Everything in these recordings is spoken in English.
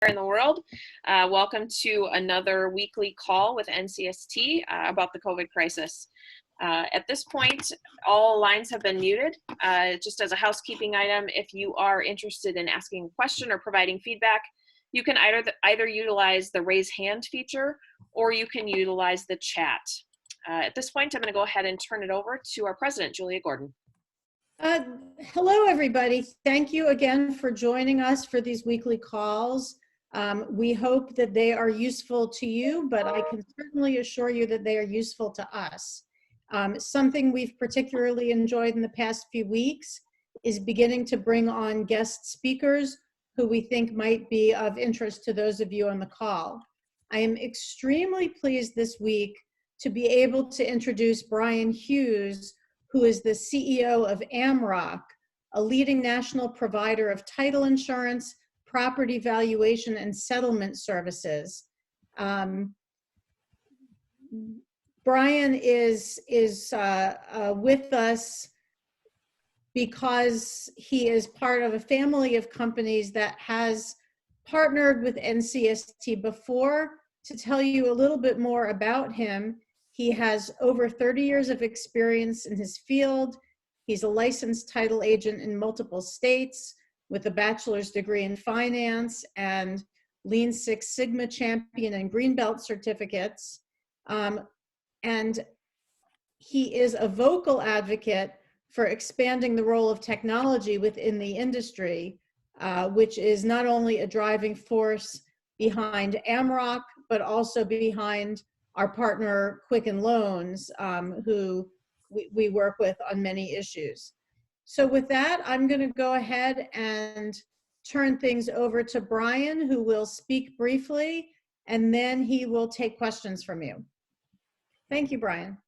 in the world. Welcome to another weekly call with NCST about the COVID crisis. At this point, all lines have been muted. Just as a housekeeping item, if you are interested in asking a question or providing feedback, you can either utilize the raise hand feature or you can utilize the chat. At this point, I'm going to go ahead and turn it over to our president, Julia Gordon. Hello, everybody. Thank you again for joining us for these weekly calls. We hope that they are useful to you, but I can certainly assure you that they are useful to us. Something we've particularly enjoyed in the past few weeks is beginning to bring on guest speakers who we think might be of interest to those of you on the call. I am extremely pleased this week to be able to introduce Brian Hughes, who is the CEO of AmRock, a leading national provider of title insurance, property valuation, and settlement services. Brian is with us because he is part of a family of companies that has partnered with NCST before. To tell you a little bit more about him, he has over 30 years of experience in his field. He's a licensed title agent in multiple states with a bachelor's degree in finance and Lean Six Sigma champion and Greenbelt certificates. And he is a vocal advocate for expanding the role of technology within the industry, which is not only a driving force behind AmRock, but also behind our partner Quicken Loans, who we work with on many issues. So with that, I'm going to go ahead and turn things over to Brian, who will speak briefly, and then he will take questions from you. Thank you, Brian.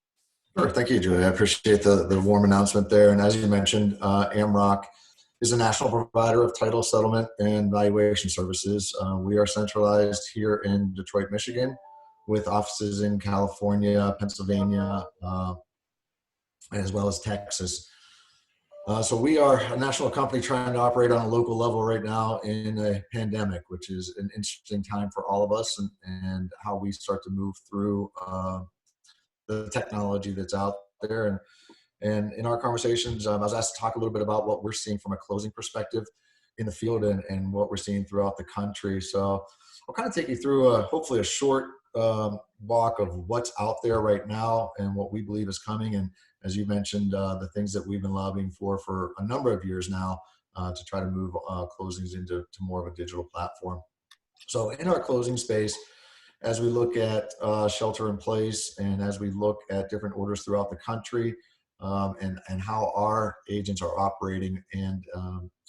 Sure. Thank you, Julia. I appreciate the warm announcement there. And as you mentioned, AmRock is a national provider of title settlement and valuation services. We are centralized here in Detroit, Michigan, with offices in California, Pennsylvania, as well as Texas. So we are a national company trying to operate on a local level right now in a pandemic, which is an interesting time for all of us, and how we start to move through the technology that's out there. And in our conversations, I was asked to talk a little bit about what we're seeing from a closing perspective in the field and what we're seeing throughout the country. So I'll kind of take you through hopefully a short walk of what's out there right now and what we believe is coming. And as you mentioned, the things that we've been lobbying for a number of years now to try to move closings into more of a digital platform. So in our closing space, as we look at shelter in place and as we look at different orders throughout the country and how our agents are operating and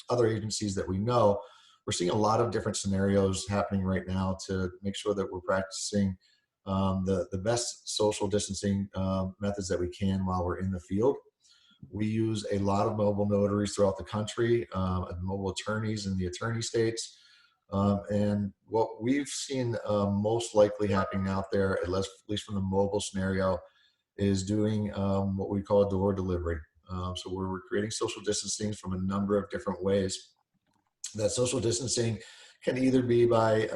other agencies that we know, we're seeing a lot of different scenarios happening right now to make sure that we're practicing the best social distancing methods that we can while we're in the field. We use a lot of mobile notaries throughout the country, mobile attorneys in the attorney states. And what we've seen most likely happening out there, at least from the mobile scenario, is doing what we call a door delivery. So we're creating social distancing from a number of different ways. That social distancing can either be by,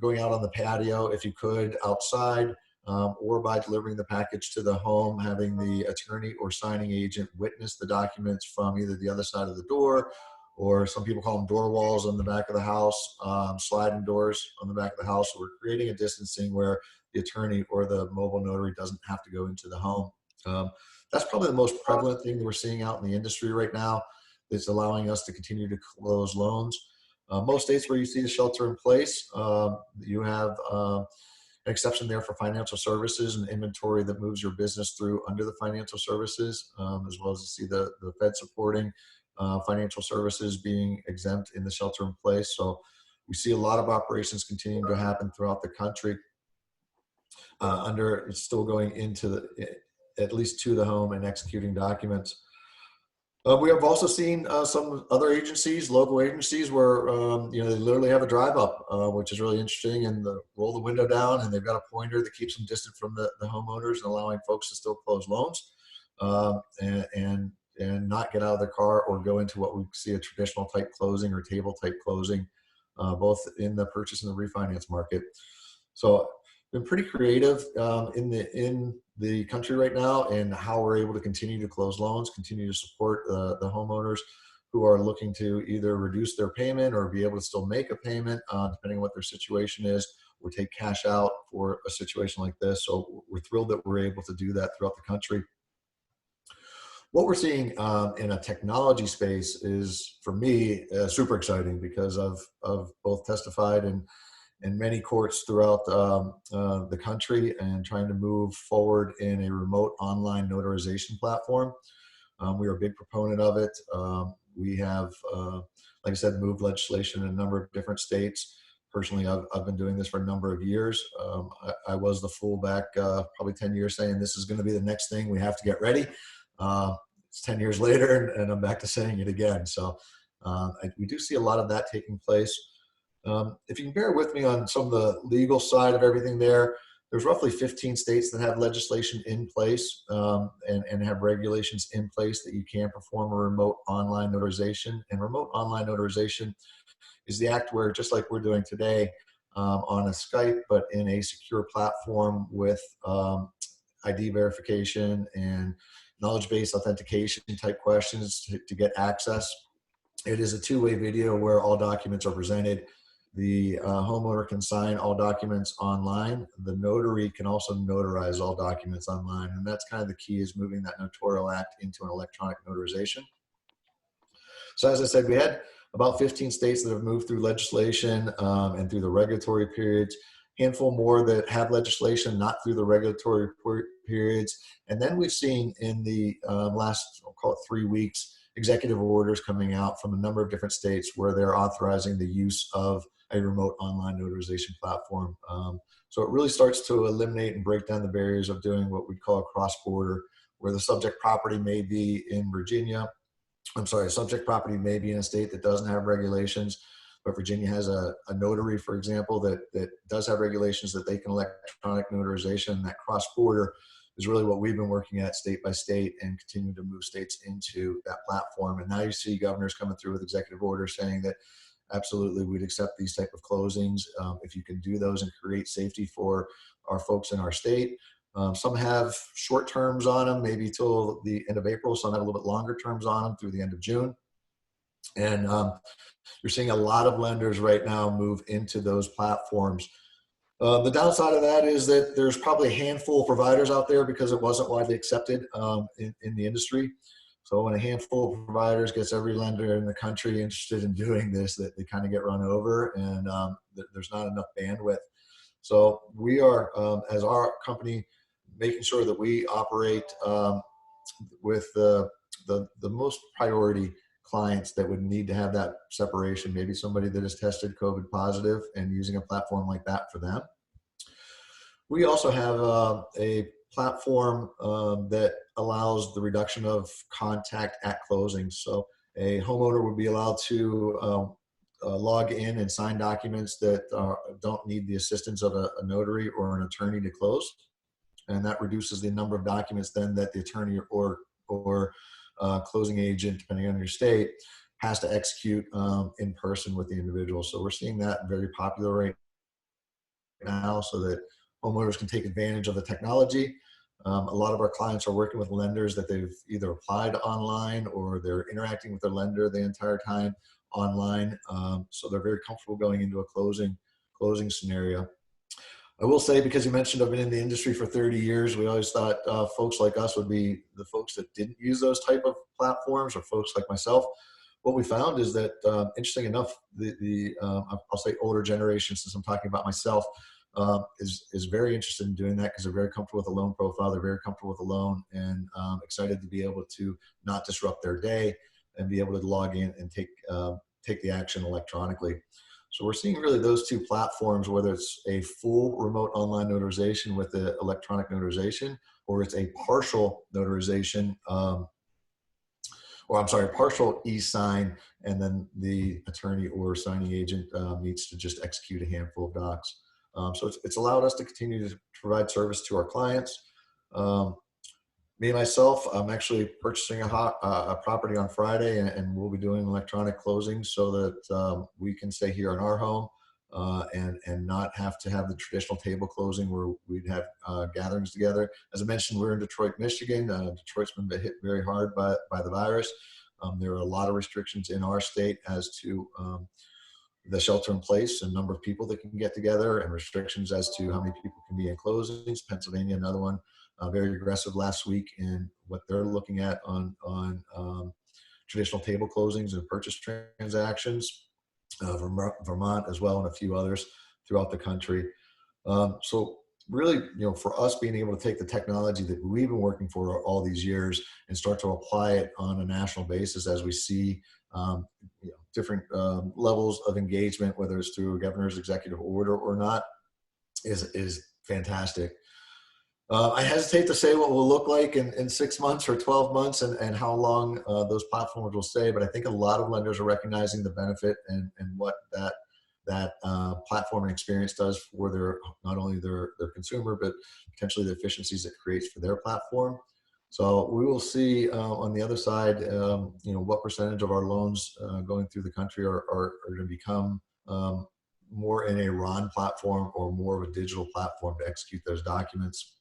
going out on the patio if you could outside, or by delivering the package to the home, having the attorney or signing agent witness the documents from either the other side of the door, or some people call them door walls on the back of the house, sliding doors on the back of the house. So we're creating a distancing where the attorney or the mobile notary doesn't have to go into the home. That's probably the most prevalent thing that we're seeing out in the industry right now that's allowing us to continue to close loans. Most states where you see the shelter in place, you have an exception there for financial services and inventory that moves your business through under the financial services, as well as you see the Fed supporting financial services being exempt in the shelter in place. So we see a lot of operations continuing to happen throughout the country it's still going into at least to the home and executing documents. We have also seen some other agencies, local agencies, where they literally have a drive up, which is really interesting, and roll the window down, and they've got a pointer that keeps them distant from the homeowners and allowing folks to still close loans. And not get out of their car or go into what we see a traditional type closing or table type closing, both in the purchase and the refinance market. So been pretty creative in the country right now, and how we're able to continue to close loans, continue to support the homeowners who are looking to either reduce their payment or be able to still make a payment, depending on what their situation is, or take cash out for a situation like this. So we're thrilled that we're able to do that throughout the country. What we're seeing in a technology space is, for me, super exciting, because of both testified in many courts throughout the country, and trying to move forward in a remote online notarization platform. We are a big proponent of it. We have, like I said, moved legislation in a number of different states. Personally, I've been doing this for a number of years. I was the fool back probably 10 years saying this is going to be the next thing we have to get ready. It's 10 years later, and I'm back to saying it again. So we do see a lot of that taking place. If you can bear with me on some of the legal side of everything there's roughly 15 states that have legislation in place and have regulations in place that you can perform a remote online notarization. And remote online notarization is the act where, just like we're doing today on a Skype, but in a secure platform with ID verification and knowledge-based authentication type questions to get access. It is a two-way video where all documents are presented. The homeowner can sign all documents online. The notary can also notarize all documents online. And that's kind of the key, is moving that notarial act into an electronic notarization. So as I said, we had about 15 states that have moved through legislation and through the regulatory periods, handful more that have legislation not through the regulatory periods. And then we've seen in the last, I'll call it 3 weeks, executive orders coming out from a number of different states where they're authorizing the use of a remote online notarization platform. So it really starts to eliminate and break down the barriers of doing what we call a cross-border, where the subject property may be in Virginia. Subject property may be in a state that doesn't have regulations, but Virginia has a notary, for example, that does have regulations that they can electronic notarization. That cross-border is really what we've been working at state by state, and continue to move states into that platform. And now you see governors coming through with executive orders saying that absolutely we'd accept these type of closings if you can do those and create safety for our folks in our state. Some have short terms on them, maybe till the end of April. Some have a little bit longer terms on them through the end of June. And you're seeing a lot of lenders right now move into those platforms. The downside of that is that there's probably a handful of providers out there, because it wasn't widely accepted in the industry. So when a handful of providers gets every lender in the country interested in doing this, that they kind of get run over, and there's not enough bandwidth. So we are, as our company, making sure that we operate with the most priority clients that would need to have that separation. Maybe somebody that is tested COVID positive, and using a platform like that for them. We also have a platform that allows the reduction of contact at closing. So a homeowner would be allowed to log in and sign documents that don't need the assistance of a notary or an attorney to close. And that reduces the number of documents then that the attorney or closing agent, depending on your state, has to execute in person with the individual. So we're seeing that very popular right now, so that homeowners can take advantage of the technology. A lot of our clients are working with lenders that they've either applied online, or they're interacting with their lender the entire time online. So they're very comfortable going into a closing scenario. I will say, because you mentioned I've been in the industry for 30 years, we always thought folks like us would be the folks that didn't use those type of platforms, or folks like myself. What we found is that, interesting enough, I'll say older generation, since I'm talking about myself, is very interested in doing that, because they're very comfortable with the loan profile. They're very comfortable with the loan, and excited to be able to not disrupt their day and be able to log in and take the action electronically. So we're seeing really those two platforms, whether it's a full remote online notarization with the electronic notarization, or it's a partial notarization, partial e-sign, and then the attorney or signing agent needs to just execute a handful of docs. So it's allowed us to continue to provide service to our clients. Myself, I'm actually purchasing a property on Friday, and we'll be doing electronic closings so that we can stay here in our home and not have to have the traditional table closing where we'd have gatherings together. As I mentioned, we're in Detroit, Michigan. Detroit's been hit very hard by the virus. There are a lot of restrictions in our state as to the shelter in place and number of people that can get together, and restrictions as to how many people can be in closings. Pennsylvania, another one, very aggressive last week in what they're looking at on traditional table closings and purchase transactions. Vermont as well, and a few others throughout the country. So really, for us being able to take the technology that we've been working for all these years and start to apply it on a national basis as we see different levels of engagement, whether it's through a governor's executive order or not, is fantastic. I hesitate to say what will look like in 6 months or 12 months and how long those platforms will stay, but I think a lot of lenders are recognizing the benefit and what that platform and experience does for not only their consumer, but potentially the efficiencies it creates for their platform. So we will see on the other side, what percentage of our loans going through the country are going to become more in a RON platform or more of a digital platform to execute those documents.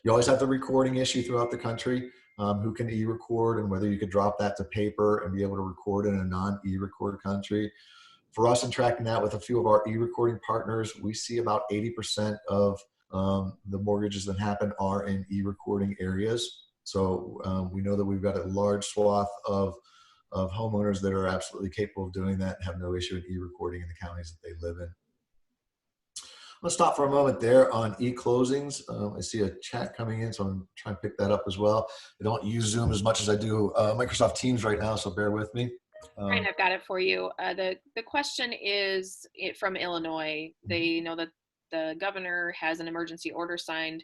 You always have the recording issue throughout the country, who can e-record and whether you could drop that to paper and be able to record in a non-e-record country. For us in tracking that with a few of our e-recording partners, we see about 80% of the mortgages that happen are in e-recording areas. So we know that we've got a large swath of homeowners that are absolutely capable of doing that and have no issue in e-recording in the counties that they live in. Let's stop for a moment there on e-closings. I see a chat coming in, so I'm trying to pick that up as well. I don't use Zoom as much as I do Microsoft Teams right now, so bear with me. Brian, I've got it for you. The question is from Illinois. They know that the governor has an emergency order signed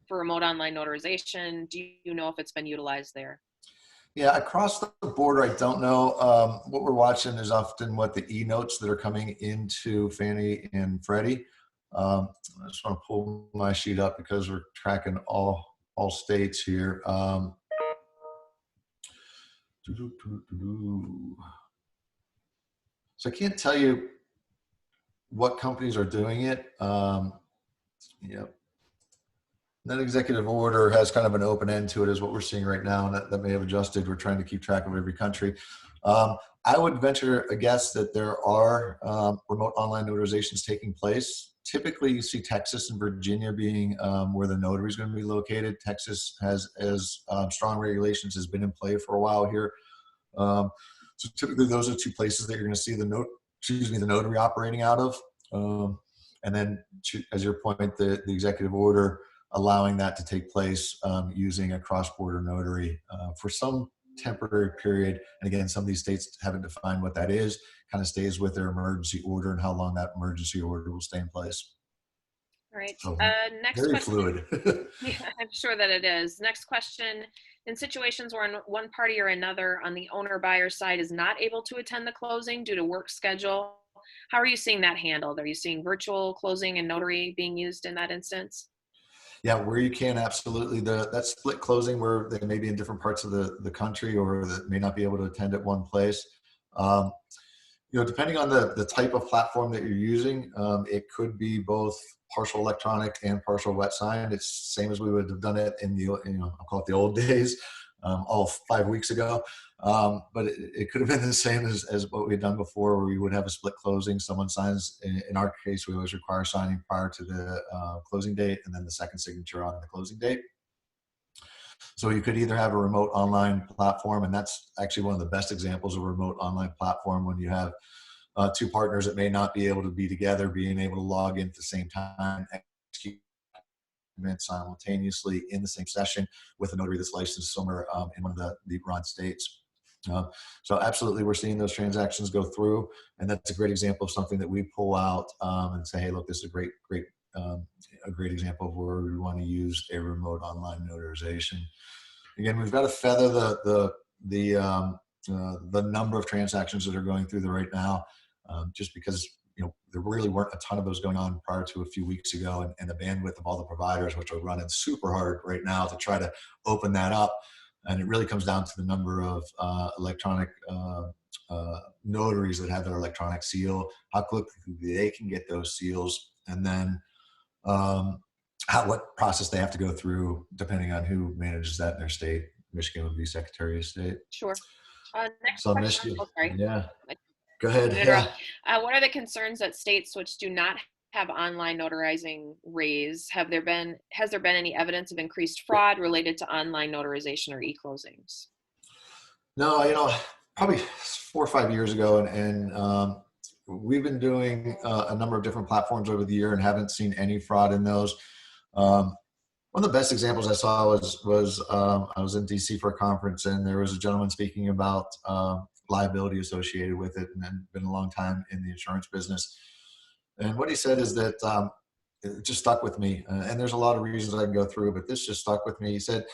for remote online notarization. Do you know if it's been utilized there? Yeah, across the border, I don't know. What we're watching is often what the e-notes that are coming into Fannie and Freddie. I just want to pull my sheet up because we're tracking all states here. So I can't tell you what companies are doing it. That executive order has kind of an open end to it, is what we're seeing right now, and that may have adjusted. We're trying to keep track of every country. I would venture a guess that there are remote online notarizations taking place. Typically, you see Texas and Virginia being where the notary is going to be located. Texas has strong regulations, has been in play for a while here. So typically, those are two places that you're going to see the notary operating out of. And then, as your point, the executive order allowing that to take place using a cross-border notary for some temporary period. And again, some of these states haven't defined what that is, kind of stays with their emergency order and how long that emergency order will stay in place. All right. So, next very question. fluid. Yeah, I'm sure that it is. Next question. In situations where one party or another on the owner-buyer side is not able to attend the closing due to work schedule, how are you seeing that handled? Are you seeing virtual closing and notary being used in that instance? Yeah, where you can, absolutely. That split closing where they may be in different parts of the country or that may not be able to attend at one place. Depending on the type of platform that you're using, it could be both partial electronic and partial wet sign. It's the same as we would have done it in I'll call it the old days, all 5 weeks ago. But it could have been the same as what we had done before, where we would have a split closing. Someone signs, in our case, we always require signing prior to the closing date and then the second signature on the closing date. So you could either have a remote online platform, and that's actually one of the best examples of a remote online platform when you have two partners that may not be able to be together, being able to log in at the same time, execute simultaneously in the same session with a notary that's licensed somewhere in one of the RON states. So absolutely, we're seeing those transactions go through, and that's a great example of something that we pull out and say, hey, look, this is a great example of where we want to use a remote online notarization. Again, we've got to feather the number of transactions that are going through there right now, just because there really weren't a ton of those going on prior to a few weeks ago, and the bandwidth of all the providers, which are running super hard right now to try to open that up. And it really comes down to the number of electronic notaries that have their electronic seal, how quickly they can get those seals, and then what process they have to go through depending on who manages that in their state. Michigan would be Secretary of State. Sure. Next So question. Michigan, Oh, sorry. yeah. Go ahead. Yeah. What are the concerns that states which do not have online notarizing raise? Has there been any evidence of increased fraud related to online notarization or e-closings? No, probably 4 or 5 years ago, and we've been doing a number of different platforms over the year and haven't seen any fraud in those. One of the best examples I saw was I was in DC for a conference, and there was a gentleman speaking about liability associated with it, and then been a long time in the insurance business. And what he said is that it just stuck with me. And there's a lot of reasons I can go through, but this just stuck with me. He said,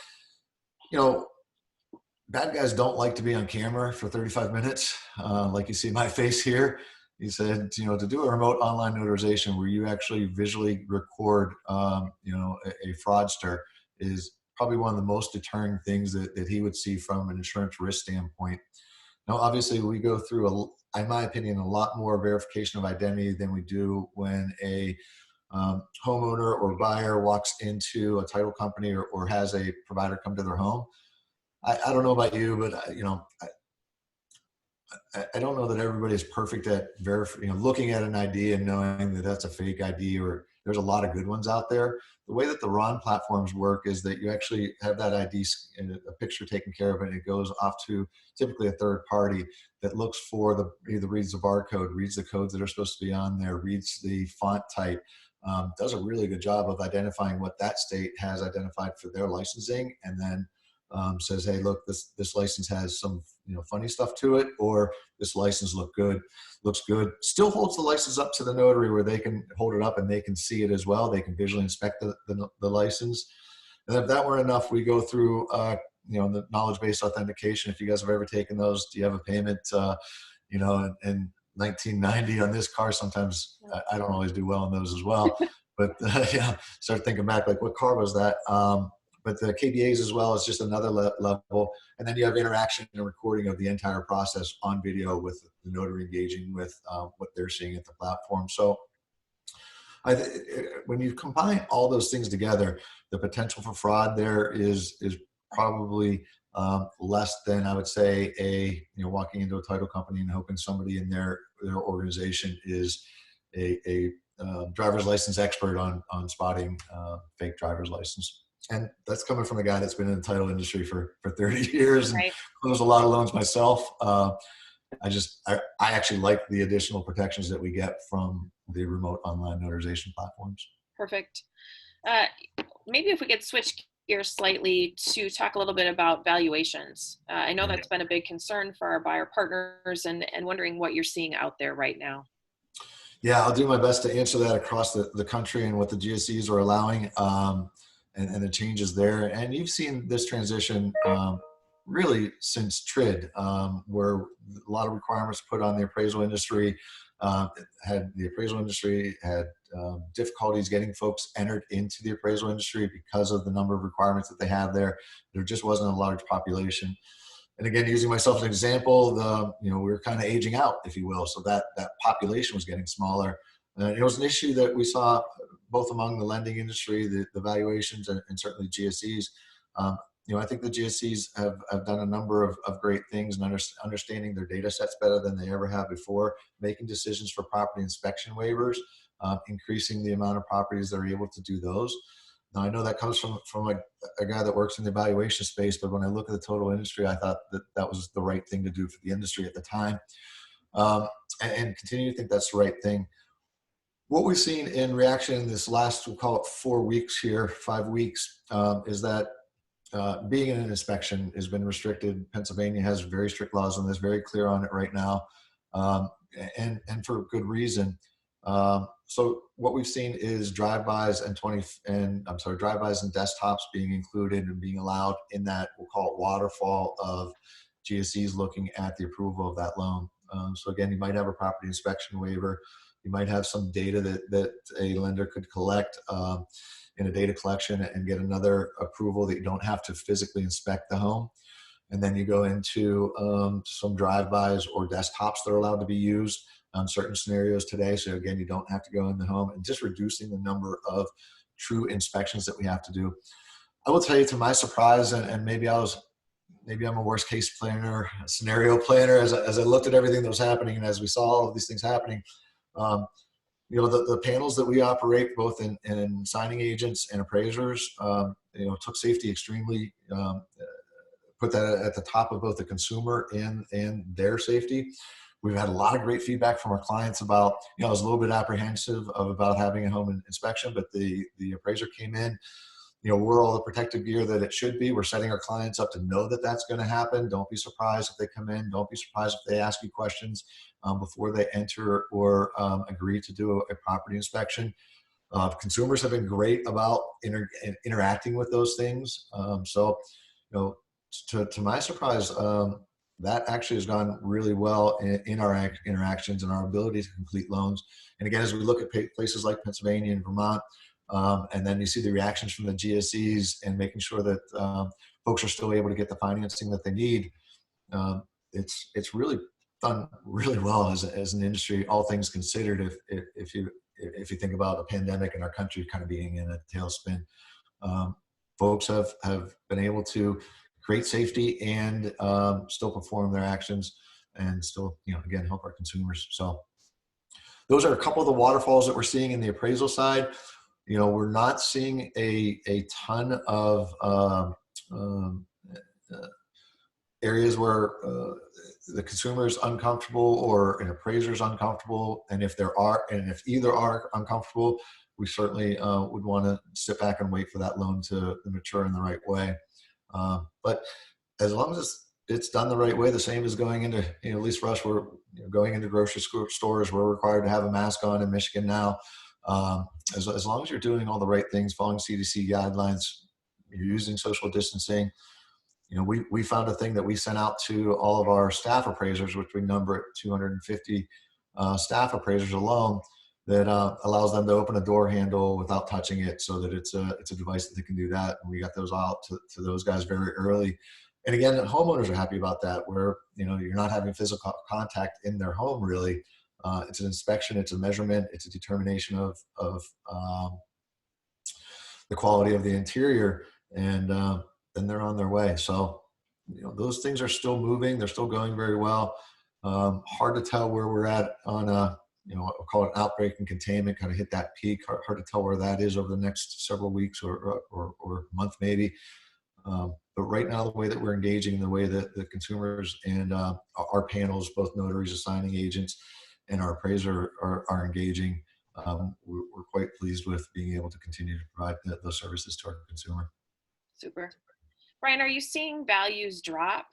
bad guys don't like to be on camera for 35 minutes, like you see my face here. He said, to do a remote online notarization where you actually visually record, a fraudster is probably one of the most deterring things that he would see from an insurance risk standpoint. Now, obviously, we go through, in my opinion, a lot more verification of identity than we do when a homeowner or buyer walks into a title company or has a provider come to their home. I don't know about you, but I don't know that everybody is perfect at looking at an ID and knowing that that's a fake ID, or there's a lot of good ones out there. The way that the RON platforms work is that you actually have that ID, a picture taken care of, and it goes off to typically a third party that looks for either reads the barcode, reads the codes that are supposed to be on there, reads the font type, does a really good job of identifying what that state has identified for their licensing, and then says, hey, look, this license has some funny stuff to it, or this license looks good. Still holds the license up to the notary where they can hold it up and they can see it as well. They can visually inspect the license. And if that weren't enough, we go through the knowledge-based authentication. If you guys have ever taken those, do you have a payment? In 1990 on this car, sometimes I don't always do well on those as well. But start thinking back, like what car was that? But the KBAs as well is just another level. And then you have interaction and recording of the entire process on video with the notary engaging with what they're seeing at the platform. So when you combine all those things together, the potential for fraud there is probably less than, I would say, walking into a title company and hoping somebody in their organization is a driver's license expert on spotting fake driver's license. And that's coming from a guy that's been in the title industry for 30 years and closed a lot of loans myself. I actually like the additional protections that we get from the remote online notarization platforms. Perfect. Maybe if we could switch gears slightly to talk a little bit about valuations. I know that's been a big concern for our buyer partners, and wondering what you're seeing out there right now. Yeah, I'll do my best to answer that across the country and what the GSEs are allowing. And the changes there. And you've seen this transition really since TRID, where a lot of requirements put on the appraisal industry. The appraisal industry had difficulties getting folks entered into the appraisal industry because of the number of requirements that they have there. There just wasn't a large population. And again, using myself as an example, we were kind of aging out, if you will. So that population was getting smaller. It was an issue that we saw both among the lending industry, the valuations, and certainly GSEs. I think the GSEs have done a number of great things and understanding their data sets better than they ever have before, making decisions for property inspection waivers, increasing the amount of properties that are able to do those. Now, I know that comes from a guy that works in the evaluation space, but when I look at the total industry, I thought that was the right thing to do for the industry at the time, and continue to think that's the right thing. What we've seen in reaction in this last, we'll call it 5 weeks, is that being in an inspection has been restricted. Pennsylvania has very strict laws on this, very clear on it right now, and for good reason. So what we've seen is drive-bys and drive-bys and desktops being included and being allowed in that, we'll call it waterfall of GSEs looking at the approval of that loan. So again, you might have a property inspection waiver. You might have some data that a lender could collect in a data collection and get another approval that you don't have to physically inspect the home. And then you go into some drive-bys or desktops that are allowed to be used on certain scenarios today. So again, you don't have to go in the home, and just reducing the number of true inspections that we have to do. I will tell you, to my surprise, and maybe I'm a worst case planner, a scenario planner, as I looked at everything that was happening and as we saw all of these things happening, the panels that we operate both in signing agents and appraisers, took safety extremely, put that at the top of both the consumer and their safety. We've had a lot of great feedback from our clients about, I was a little bit apprehensive about having a home inspection, but the appraiser came in, we're all the protective gear that it should be. We're setting our clients up to know that that's going to happen. Don't be surprised if they come in. Don't be surprised if they ask you questions before they enter or agree to do a property inspection. Consumers have been great about interacting with those things. To my surprise, that actually has gone really well in our interactions and our ability to complete loans. And again, as we look at places like Pennsylvania and Vermont, and then you see the reactions from the GSEs and making sure that folks are still able to get the financing that they need. It's really done really well as an industry, all things considered. If you think about a pandemic and our country kind of being in a tailspin, folks have been able to create safety and still perform their actions and still, again, help our consumers. So those are a couple of the waterfalls that we're seeing in the appraisal side. We're not seeing a ton of areas where the consumer is uncomfortable or an appraiser is uncomfortable. And if either are uncomfortable, we certainly would want to sit back and wait for that loan to mature in the right way. But as long as it's done the right way, the same as going into, at least for us, we're going into grocery stores, we're required to have a mask on in Michigan now. As long as you're doing all the right things, following CDC guidelines, you're using social distancing. We found a thing that we sent out to all of our staff appraisers, which we number at 250 staff appraisers alone, that allows them to open a door handle without touching it, so that it's a device that they can do that. And we got those out to those guys very early. And again, the homeowners are happy about that, where you're not having physical contact in their home really. It's an inspection, it's a measurement, it's a determination of the quality of the interior, and then they're on their way. So those things are still moving, they're still going very well. Hard to tell where we're at on I'll call it outbreak and containment, kind of hit that peak. Hard to tell where that is over the next several weeks or month maybe. But right now, the way that we're engaging, the way that the consumers and our panels, both notaries, assigning agents, and our appraiser are engaging, we're quite pleased with being able to continue to provide those services to our consumer. Super. Brian, are you seeing values drop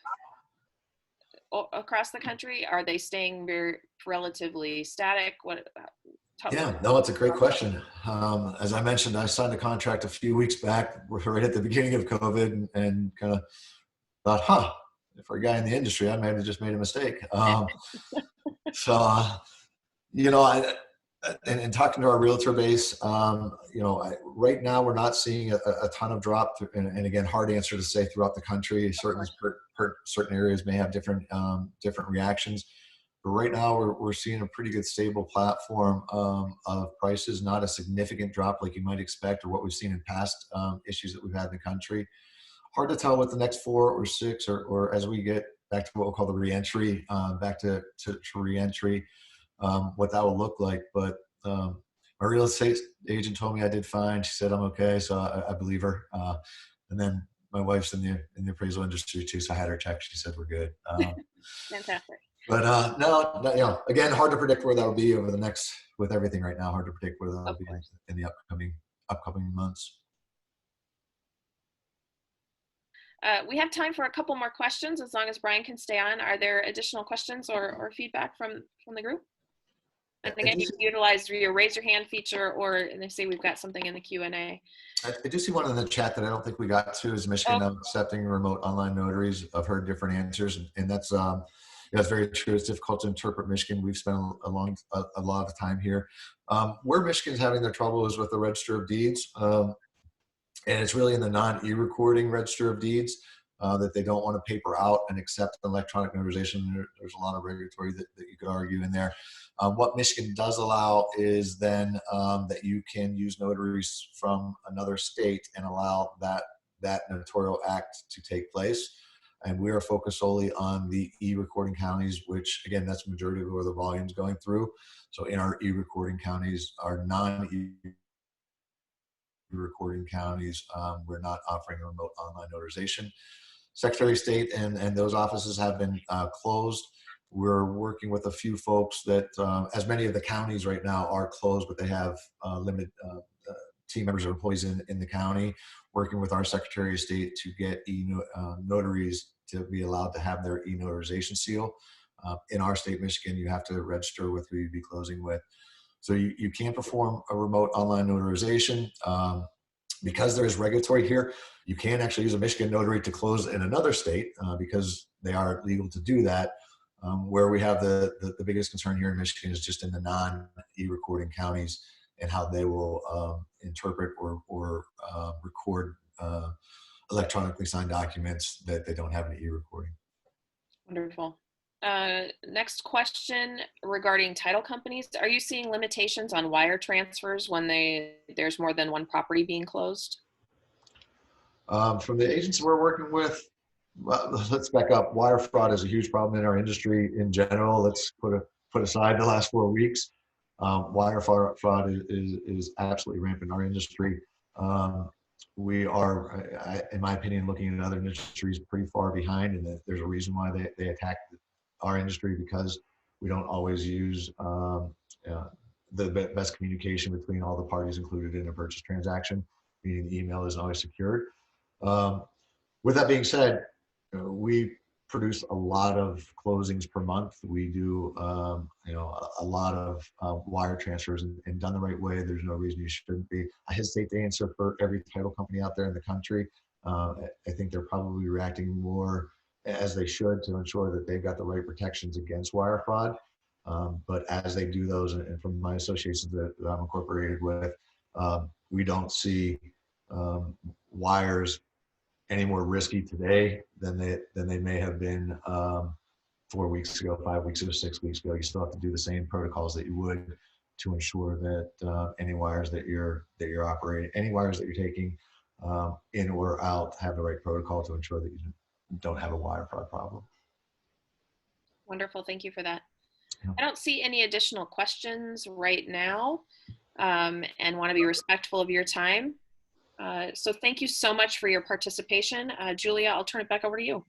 across the country? Are they staying very relatively static? Yeah, no, it's a great question. As I mentioned, I signed a contract a few weeks back, right at the beginning of COVID, and kind of thought, for a guy in the industry, I may have just made a mistake. And talking to our realtor base, right now we're not seeing a ton of drop. And again, hard answer to say throughout the country. Certainly, certain areas may have different reactions. But right now, we're seeing a pretty good stable platform of prices, not a significant drop like you might expect, or what we've seen in past issues that we've had in the country. Hard to tell what the next 4 or 6, or as we get back to what we'll call the reentry, back to reentry, what that will look like. But my real estate agent told me I did fine. She said I'm okay, so I believe her. And then my wife's in the appraisal industry too, so I had her check. She said we're good. Fantastic. But no, again, hard to predict where that'll be over the next, with everything right now, hard to predict where that'll be in the upcoming months. We have time for a couple more questions, as long as Brian can stay on. Are there additional questions or feedback from the group? And again, you can utilize your raise your hand feature, or they say we've got something in the Q&A. I do see one in the chat that I don't think we got to, is Michigan accepting remote online notaries. I've heard different answers, and that's That's very true. It's difficult to interpret Michigan. We've spent a lot of time here. Where Michigan's having their trouble is with the Register of Deeds. And it's really in the non-e-recording Register of Deeds that they don't want to paper out and accept electronic notarization. There's a lot of regulatory that you could argue in there. What Michigan does allow is then that you can use notaries from another state and allow that notarial act to take place. And we are focused solely on the e-recording counties, which again, that's the majority of where the volume's going through. So in our e-recording counties, our non-e-recording counties, we're not offering a remote online notarization. Secretary of State and those offices have been closed. We're working with a few folks that, as many of the counties right now are closed, but they have limited team members or employees in the county, working with our Secretary of State to get notaries to be allowed to have their e-notarization seal. In our state, Michigan, you have to register with who you'd be closing with. So you can't perform a remote online notarization. Because there is regulatory here, you can actually use a Michigan notary to close in another state because they are legal to do that. Where we have the biggest concern here in Michigan is just in the non-e-recording counties and how they will interpret or record electronically signed documents that they don't have an e-recording. Wonderful. Next question regarding title companies. Are you seeing limitations on wire transfers when there's more than one property being closed? From the agents we're working with, well, let's back up. Wire fraud is a huge problem in our industry in general. Let's put aside the last 4 weeks. Wire fraud is absolutely rampant in our industry. We are, in my opinion, looking at other industries pretty far behind, and there's a reason why they attack our industry, because we don't always use the best communication between all the parties included in a purchase transaction, meaning the email isn't always secured. With that being said, we produce a lot of closings per month. We do, a lot of wire transfers, and done the right way, there's no reason you shouldn't be. I hesitate to answer for every title company out there in the country. I think they're probably reacting more as they should to ensure that they've got the right protections against wire fraud. But as they do those, and from my associations that I'm incorporated with, we don't see wires any more risky today than they may have been 4 weeks ago, 5 weeks ago, 6 weeks ago. You still have to do the same protocols that you would to ensure that any wires that you're operating, any wires that you're taking in or out, have the right protocol to ensure that you don't have a wire fraud problem. Wonderful. Thank you for that. Yeah. I don't see any additional questions right now, and want to be respectful of your time. So thank you so much for your participation. Julia, I'll turn it back over to you.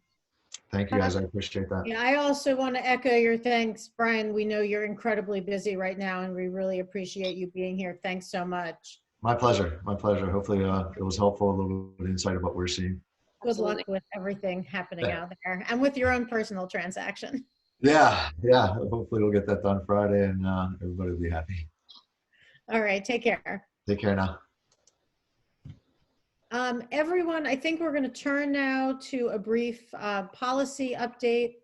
Thank you, guys. I appreciate that. Yeah, I also want to echo your thanks, Brian. We know you're incredibly busy right now, and we really appreciate you being here. Thanks so much. My pleasure. My pleasure. Hopefully it was helpful, a little bit of insight of what we're seeing. Good Absolutely. luck with everything happening out there, and with your own personal transaction. Yeah. Hopefully we'll get that done Friday, and everybody will be happy. All right, take care. Take care now. Everyone, I think we're going to turn now to a brief policy update,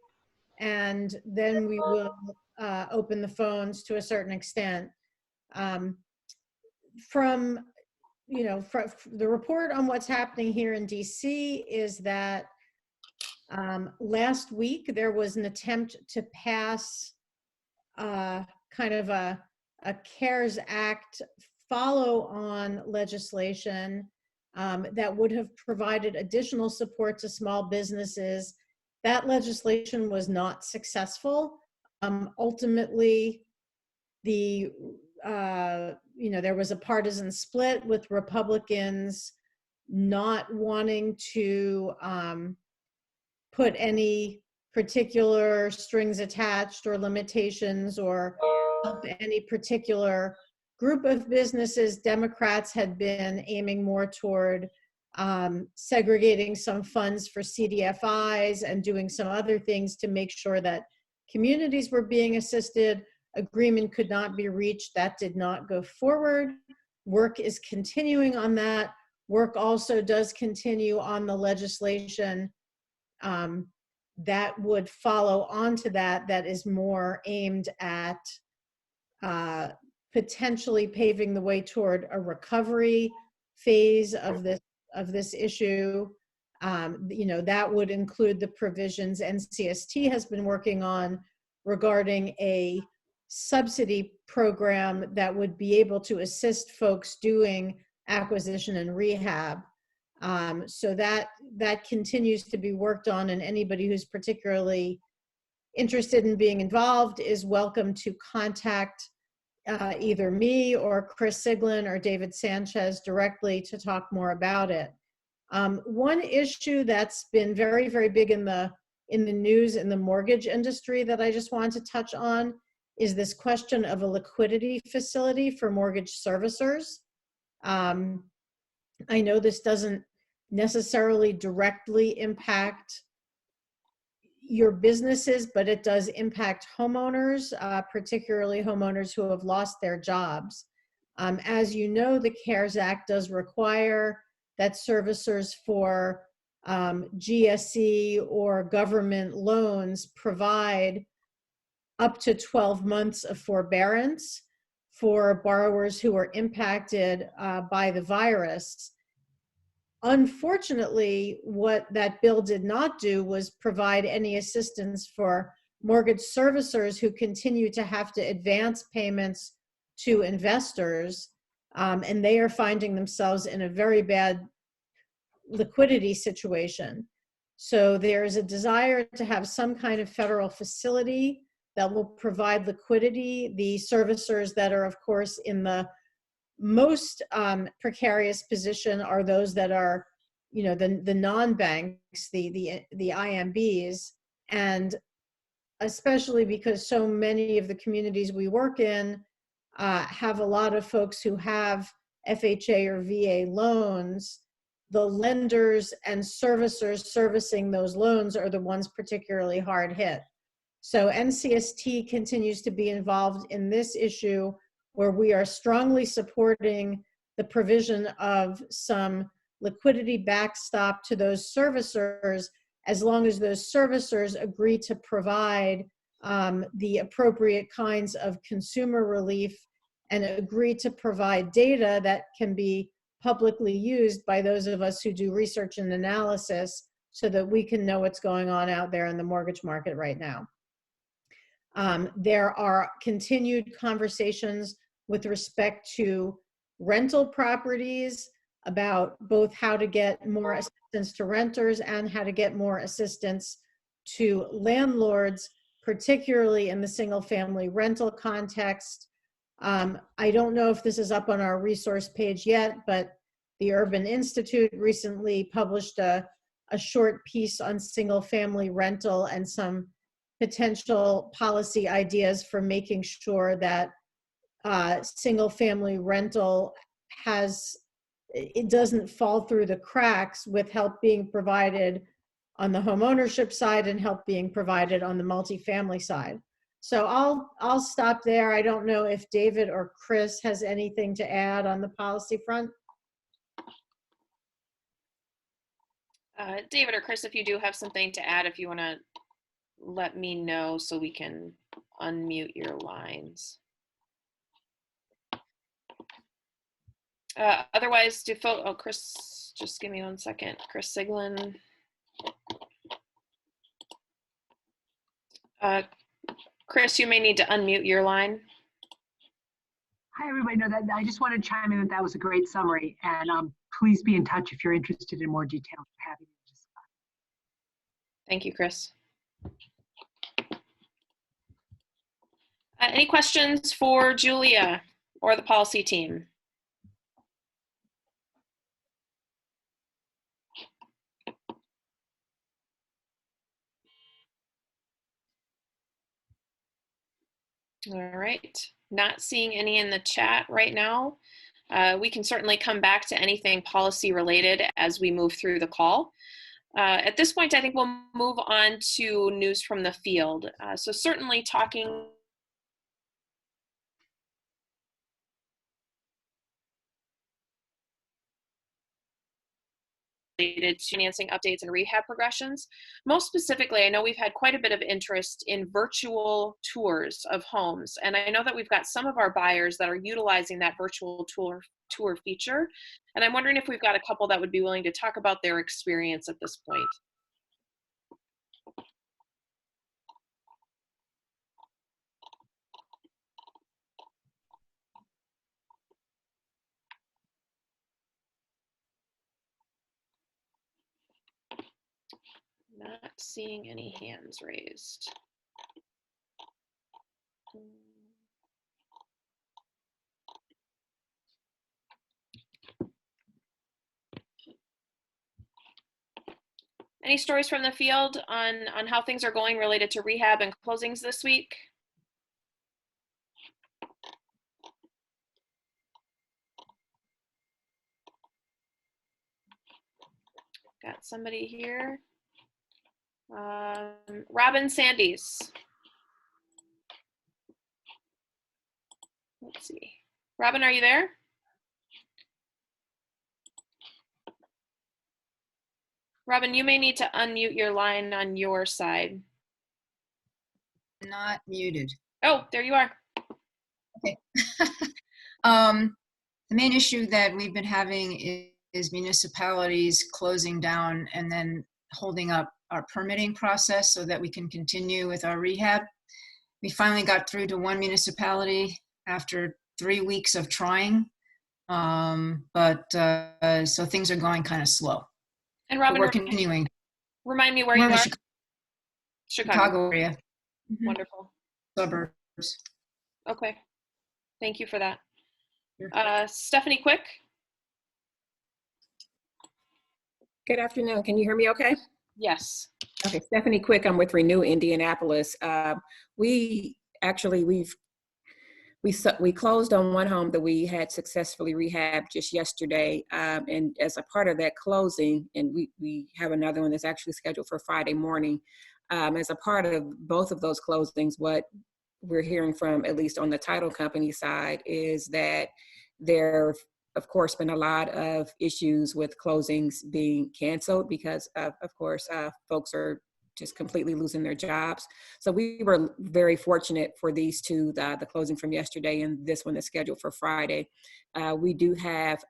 and then we will open the phones to a certain extent. From the report on what's happening here in DC is that last week there was an attempt to pass kind of a CARES Act follow-on legislation that would have provided additional support to small businesses. That legislation was not successful. Ultimately, there was a partisan split, with Republicans not wanting to put any particular strings attached or limitations or help any particular group of businesses. Democrats had been aiming more toward segregating some funds for CDFIs and doing some other things to make sure that communities were being assisted. Agreement could not be reached. That did not go forward. Work is continuing on that. Work also does continue on the legislation that would follow on to that, that is more aimed at potentially paving the way toward a recovery phase of this issue. That would include the provisions NCST has been working on regarding a subsidy program that would be able to assist folks doing acquisition and rehab. So that continues to be worked on, and anybody who's particularly interested in being involved is welcome to contact either me or Chris Siglin or David Sanchez directly to talk more about it. One issue that's been very, very big in the news in the mortgage industry that I just wanted to touch on is this question of a liquidity facility for mortgage servicers. I know this doesn't necessarily directly impact your businesses, but it does impact homeowners, particularly homeowners who have lost their jobs. As you know, the CARES Act does require that servicers for GSE or government loans provide up to 12 months of forbearance for borrowers who are impacted by the virus. Unfortunately, what that bill did not do was provide any assistance for mortgage servicers who continue to have to advance payments to investors, and they are finding themselves in a very bad liquidity situation. So there is a desire to have some kind of federal facility that will provide liquidity. The servicers that are, of course, in the most precarious position are those that are, the non-banks, the IMBs, and especially because so many of the communities we work in have a lot of folks who have FHA or VA loans. The lenders and servicers servicing those loans are the ones particularly hard hit. So NCST continues to be involved in this issue, where we are strongly supporting the provision of some liquidity backstop to those servicers, as long as those servicers agree to provide the appropriate kinds of consumer relief and agree to provide data that can be publicly used by those of us who do research and analysis, so that we can know what's going on out there in the mortgage market right now. There are continued conversations with respect to rental properties about both how to get more assistance to renters and how to get more assistance to landlords, particularly in the single family rental context. I don't know if this is up on our resource page yet, but the Urban Institute recently published a short piece on single family rental and some potential policy ideas for making sure that single family rental it doesn't fall through the cracks, with help being provided on the home ownership side and help being provided on the multifamily side. So I'll stop there. I don't know if David or Chris has anything to add on the policy front. David or Chris, if you do have something to add, if you want to let me know so we can unmute your lines. Otherwise, Chris, just give me 1 second. Chris Siglin. Chris, you may need to unmute your line. Hi, everybody. No, that I just want to chime in that was a great summary, and please be in touch if you're interested in more detail. Happy to discuss. Thank you, Chris. Any questions for Julia or the policy team? All right, not seeing any in the chat right now. We can certainly come back to anything policy related as we move through the call. At this point, I think we'll move on to news from the field. So certainly talking related to financing updates and rehab progressions. Most specifically, I know we've had quite a bit of interest in virtual tours of homes, and I know that we've got some of our buyers that are utilizing that virtual tour feature, and I'm wondering if we've got a couple that would be willing to talk about their experience at this point. Not seeing any hands raised. Any stories from the field on how things are going related to rehab and closings this week? Got somebody here. Robin Sandys. Let's see. Robin, are you there? Robin, you may need to unmute your line on your side. Not muted. Oh, there you are. Okay. The main issue that we've been having is municipalities closing down and then holding up our permitting process so that we can continue with our rehab. We finally got through to one municipality after 3 weeks of trying, so things are going kind of slow. And Robin, but we're continuing. Remind me where you are. Chicago area. Wonderful. Suburbs. Okay. Thank you for that. Sure. Stephanie Quick. Good afternoon. Can you hear me okay? Yes. Okay, Stephanie Quick. I'm with Renew Indianapolis. We closed on one home that we had successfully rehabbed just yesterday. And as a part of that closing, and we have another one that's actually scheduled for Friday morning. As a part of both of those closings, what we're hearing from, at least on the title company side, is that there, of course, been a lot of issues with closings being canceled because of course, folks are just completely losing their jobs. So we were very fortunate for these two, the closing from yesterday and this one is scheduled for Friday. We do have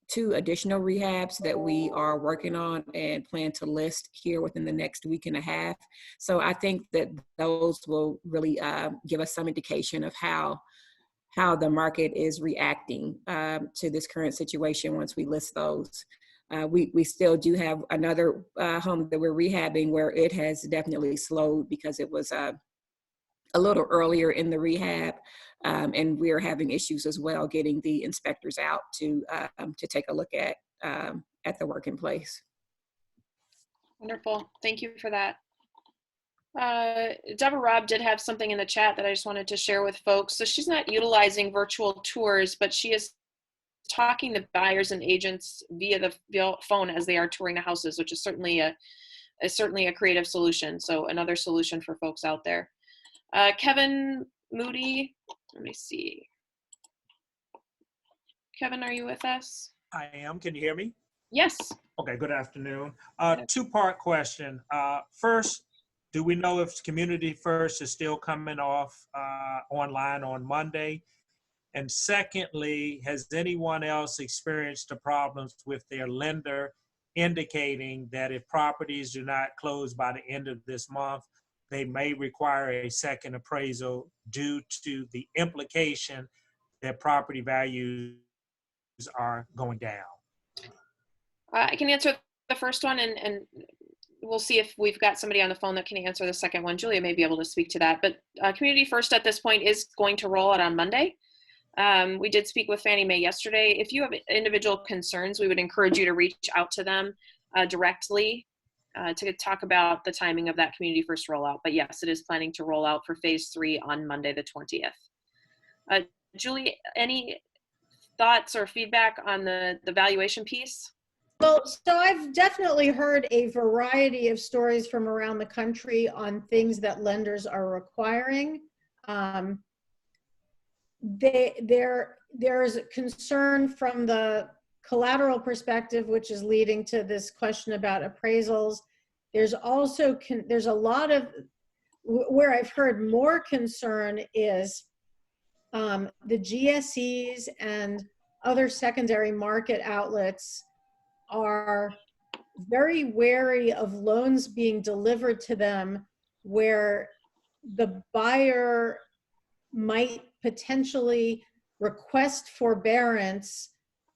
2 additional rehabs that we are working on and plan to list here within the next week and a half. So I think that those will really give us some indication of how the market is reacting to this current situation once we list those. We still do have another home that we're rehabbing where it has definitely slowed because it was a little earlier in the rehab, and we're having issues as well getting the inspectors out to take a look at the working place. Wonderful. Thank you for that. Deborah Robb did have something in the chat that I just wanted to share with folks. So she's not utilizing virtual tours, but she is talking to buyers and agents via the phone as they are touring the houses, which is certainly a creative solution. So another solution for folks out there. Kevin Moody, let me see. Kevin, are you with us? I am. Can you hear me? Yes. Okay, good afternoon. 2-part question. First, do we know if Community First is still coming off online on Monday? And secondly, has anyone else experienced the problems with their lender indicating that if properties do not close by the end of this month, they may require a second appraisal due to the implication that property values are going down? I can answer the first one, and we'll see if we've got somebody on the phone that can answer the second one. Julia may be able to speak to that, but Community First at this point is going to roll out on Monday. We did speak with Fannie Mae yesterday. If you have individual concerns, we would encourage you to reach out to them directly to talk about the timing of that Community First rollout. But yes, it is planning to roll out for phase 3 on Monday, the 20th. Julie, any thoughts or feedback on the valuation piece? Well, so I've definitely heard a variety of stories from around the country on things that lenders are requiring. There's concern from the collateral perspective, which is leading to this question about appraisals, there's also, there's a lot of, where I've heard more concern is the GSEs and other secondary market outlets are very wary of loans being delivered to them where the buyer might potentially request forbearance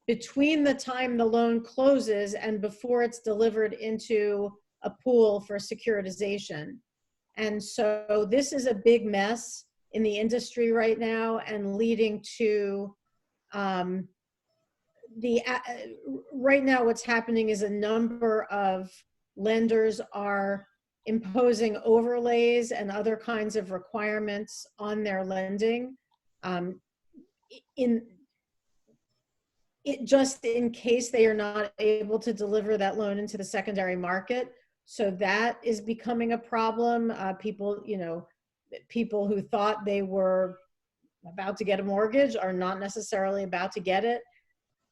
between the time the loan closes and before it's delivered into a pool for securitization. And so this is a big mess in the industry right now and leading to right now what's happening is a number of lenders are imposing overlays and other kinds of requirements on their lending just in case they are not able to deliver that loan into the secondary market. So that is becoming a problem. People who thought they were about to get a mortgage are not necessarily about to get it.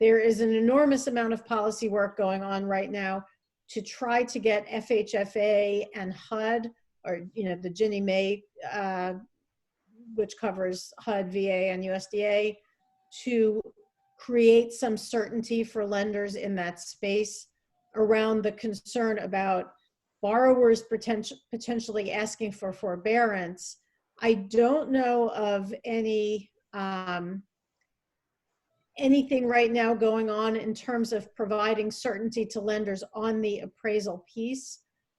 There is an enormous amount of policy work going on right now to try to get FHFA and HUD, or the Ginnie Mae, which covers HUD, VA, and USDA, to create some certainty for lenders in that space around the concern about borrowers potentially asking for forbearance. I don't know of anything right now going on in terms of providing certainty to lenders on the appraisal piece.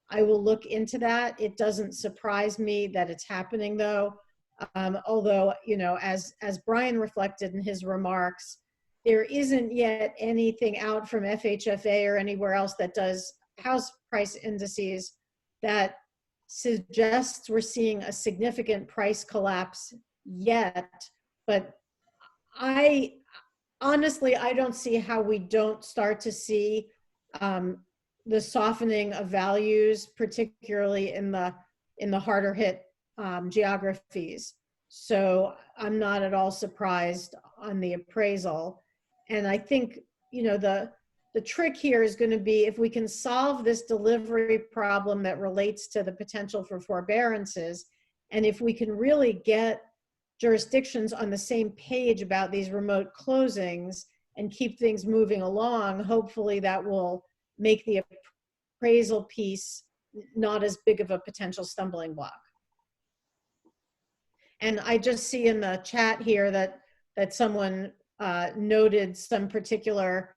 I will look into that. It doesn't surprise me that it's happening though. Although, as Brian reflected in his remarks, there isn't yet anything out from FHFA or anywhere else that does house price indices that suggests we're seeing a significant price collapse yet. But honestly, I don't see how we don't start to see the softening of values, particularly in the harder hit geographies. So I'm not at all surprised on the appraisal. And I think, the trick here is going to be if we can solve this delivery problem that relates to the potential for forbearances, and if we can really get jurisdictions on the same page about these remote closings and keep things moving along, hopefully that will make the appraisal piece not as big of a potential stumbling block. And I just see in the chat here that someone noted some particular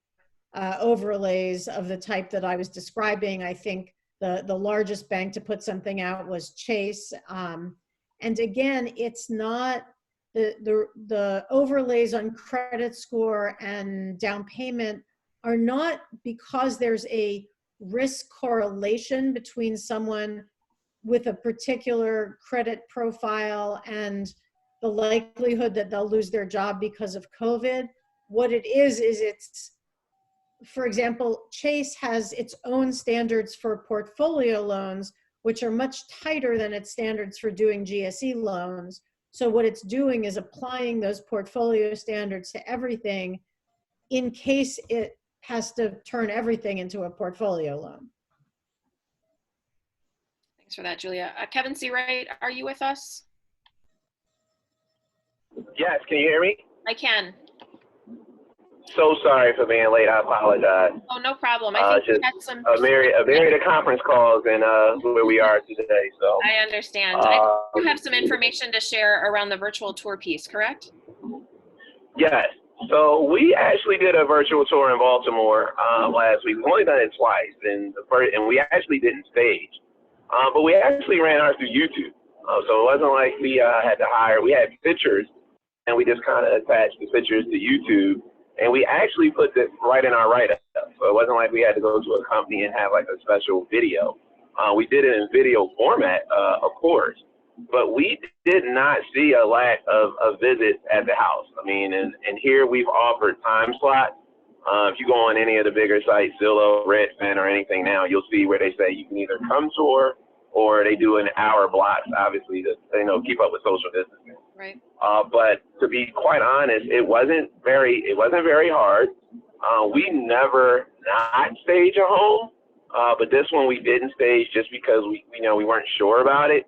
overlays of the type that I was describing. I think the largest bank to put something out was Chase. And again, it's not the overlays on credit score and down payment are not because there's a risk correlation between someone with a particular credit profile and the likelihood that they'll lose their job because of COVID. What it is it's, for example, Chase has its own standards for portfolio loans, which are much tighter than its standards for doing GSE loans. So what it's doing is applying those portfolio standards to everything in case it has to turn everything into a portfolio loan. Thanks for that, Julia. Kevin C. Wright, are you with us? Yes, can you hear me? I can. So sorry for being late. I apologize. Oh, no problem. I think we had some a myriad of conference calls and where we are today. So I understand. I think you have some information to share around the virtual tour piece, correct? Yes. So we actually did a virtual tour in Baltimore last week. We've only done it twice, and we actually didn't stage, but we actually ran ours through YouTube. So it wasn't like we had to hire. We had pictures, and we just kind of attached the pictures to YouTube. And we actually put this right in our write-up. So it wasn't like we had to go to a company and have like a special video. We did it in video format, of course, but we did not see a lack of visits at the house. I mean, and here we've offered time slots. If you go on any of the bigger sites, Zillow, Redfin, or anything now, you'll see where they say you can either come tour or they do an hour blocks, obviously, to keep up with social distancing. Right. But to be quite honest, it wasn't very hard. We never not stage a home, but this one we didn't stage just because we weren't sure about it.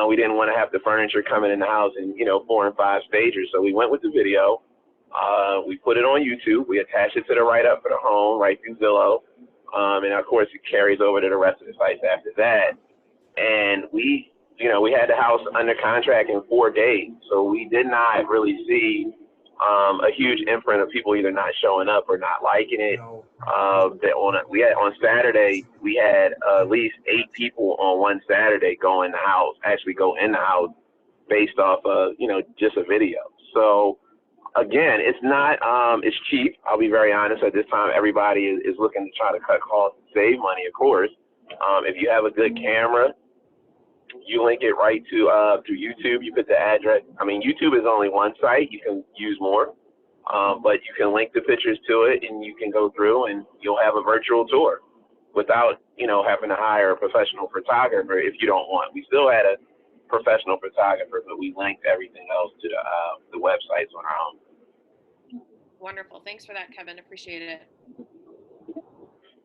We didn't want to have the furniture coming in the house and 4 and 5 stagers. So we went with the video. We put it on YouTube. We attached it to the write-up for the home, right through Zillow. And of course it carries over to the rest of the sites after that. And we had the house under contract in 4 days. So we did not really see a huge imprint of people either not showing up or not liking it. No. On Saturday, we had at least 8 people on one Saturday go in the house, based off of, just a video. So again, it's not, it's cheap. I'll be very honest. At this time, everybody is looking to try to cut costs and save money, of course. If you have a good camera, you link it right to through YouTube. You put the address. I mean, YouTube is only one site. You can use more, but you can link the pictures to it, and you can go through, and you'll have a virtual tour without having to hire a professional photographer if you don't want. We still had a professional photographer, but we linked everything else to the websites on our own. Wonderful. Thanks for that, Kevin. Appreciate it.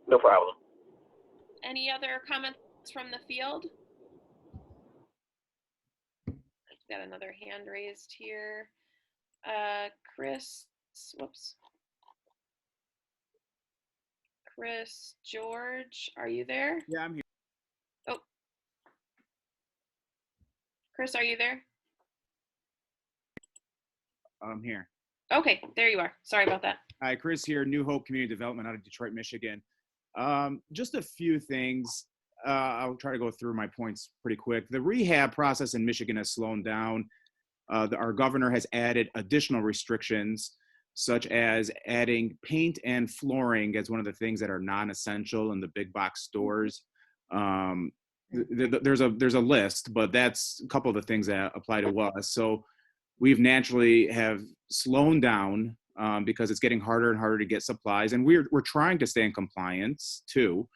No problem. Any other comments from the field? Got another hand raised here. Chris, whoops. Chris George, are you there? Yeah, I'm here. Oh. Chris, are you there? I'm here. Okay, there you are. Sorry about that. Hi, Chris here, New Hope Community Development out of Detroit, Michigan. Just a few things. I'll try to go through my points pretty quick. The rehab process in Michigan has slowed down. Our governor has added additional restrictions, such as adding paint and flooring as one of the things that are non-essential in the big box stores. There's a list, but that's a couple of the things that apply to us. So we've naturally have slowed down because it's getting harder and harder to get supplies, and we're trying to stay in compliance too.